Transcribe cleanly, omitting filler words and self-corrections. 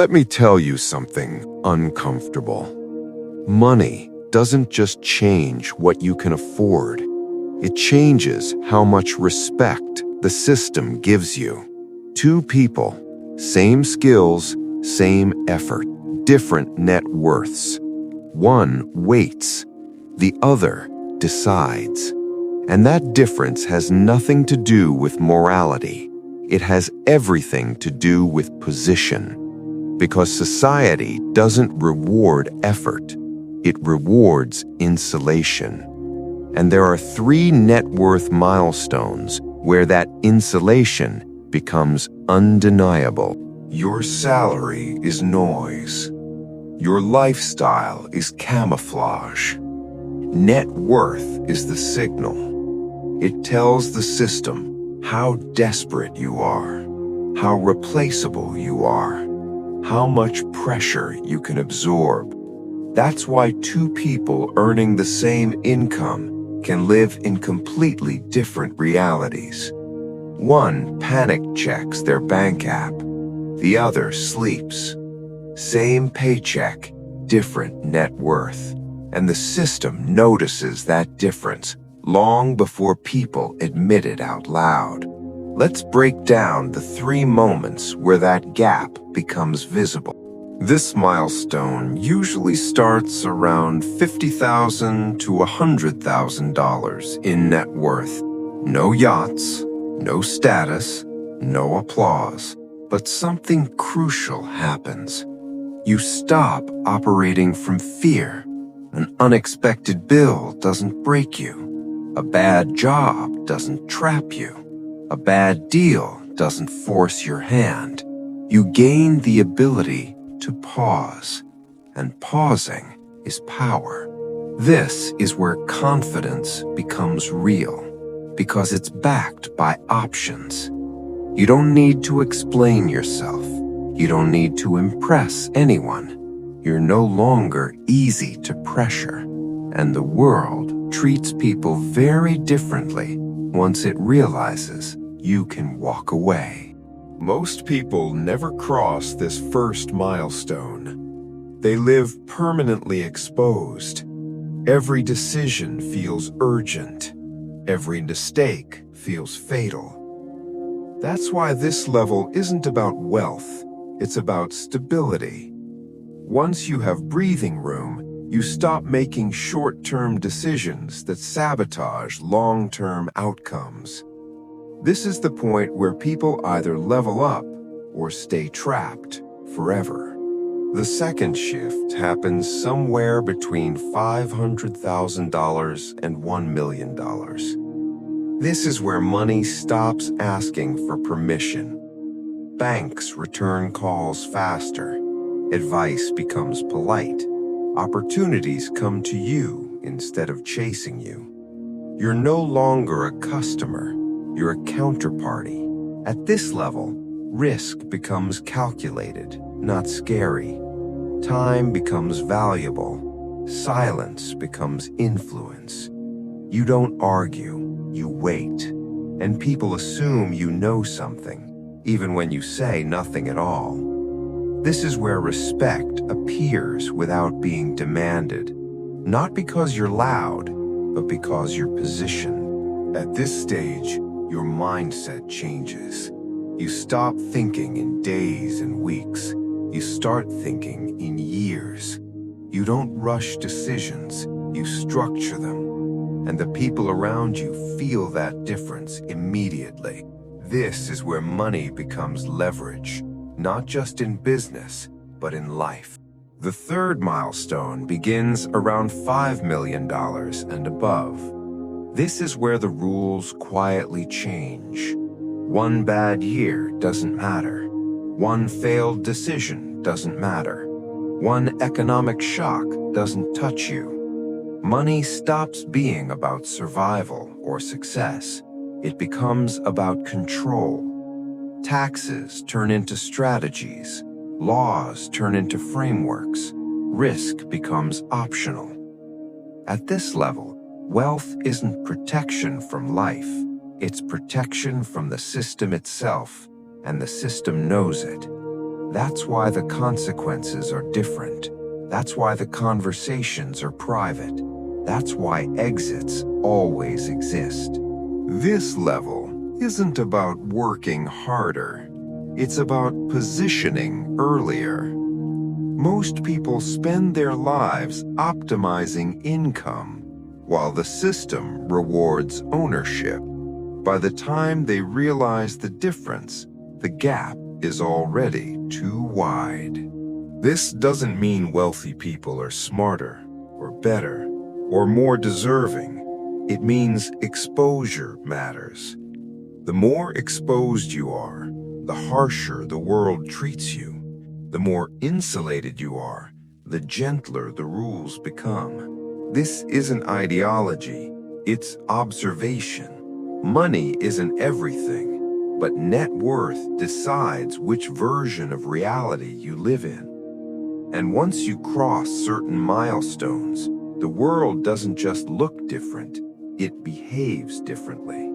Let me tell you something uncomfortable. Money doesn't just change what you can afford. It changes how much respect the system gives you. Two people, same skills, same effort, different net worths. One waits, the other decides. And that difference has nothing to do with morality. It has everything to do with position. Because society doesn't reward effort, it rewards insulation. And there are 3 net worth milestones where that insulation becomes undeniable. Your salary is noise. Your lifestyle is camouflage. Net worth is the signal. It tells the system how desperate you are, how replaceable you are, how much pressure you can absorb. That's why 2 people earning the same income can live in completely different realities. One panic checks their bank app, the other sleeps. Same paycheck, different net worth. And the system notices that difference long before people admit it out loud. Let's break down the 3 moments where that gap becomes visible. This milestone usually starts around $50,000 to $100,000 in net worth. No yachts, no status, no applause. But something crucial happens. You stop operating from fear. An unexpected bill doesn't break you. A bad job doesn't trap you. A bad deal doesn't force your hand. You gain the ability to pause, and pausing is power. This is where confidence becomes real, because it's backed by options. You don't need to explain yourself. You don't need to impress anyone. You're no longer easy to pressure, and the world treats people very differently once it realizes you can walk away. Most people never cross this first milestone. They live permanently exposed. Every decision feels urgent. Every mistake feels fatal. That's why this level isn't about wealth, it's about stability. Once you have breathing room, you stop making short-term decisions that sabotage long-term outcomes. This is the point where people either level up or stay trapped forever. The second shift happens somewhere between $500,000 and $1 million. This is where money stops asking for permission. Banks return calls faster. Advice becomes polite. Opportunities come to you instead of chasing you. You're no longer a customer, you're a counterparty. At this level, risk becomes calculated, not scary. Time becomes valuable. Silence becomes influence. You don't argue, you wait. And people assume you know something, even when you say nothing at all. This is where respect appears without being demanded, not because you're loud, but because you're positioned. At this stage, your mindset changes. You stop thinking in days and weeks. You start thinking in years. You don't rush decisions, you structure them. And the people around you feel that difference immediately. This is where money becomes leverage, not just in business, but in life. The third milestone begins around $5 million and above. This is where the rules quietly change. One bad year doesn't matter. One failed decision doesn't matter. One economic shock doesn't touch you. Money stops being about survival or success. It becomes about control. Taxes turn into strategies. Laws turn into frameworks. Risk becomes optional. At this level, wealth isn't protection from life. It's protection from the system itself, and the system knows it. That's why the consequences are different. That's why the conversations are private. That's why exits always exist. This level isn't about working harder. It's about positioning earlier. Most people spend their lives optimizing income, while the system rewards ownership. By the time they realize the difference, the gap is already too wide. This doesn't mean wealthy people are smarter, or better, or more deserving. It means exposure matters. The more exposed you are, the harsher the world treats you. The more insulated you are, the gentler the rules become. This isn't ideology, it's observation. Money isn't everything, but net worth decides which version of reality you live in. And once you cross certain milestones, the world doesn't just look different, it behaves differently.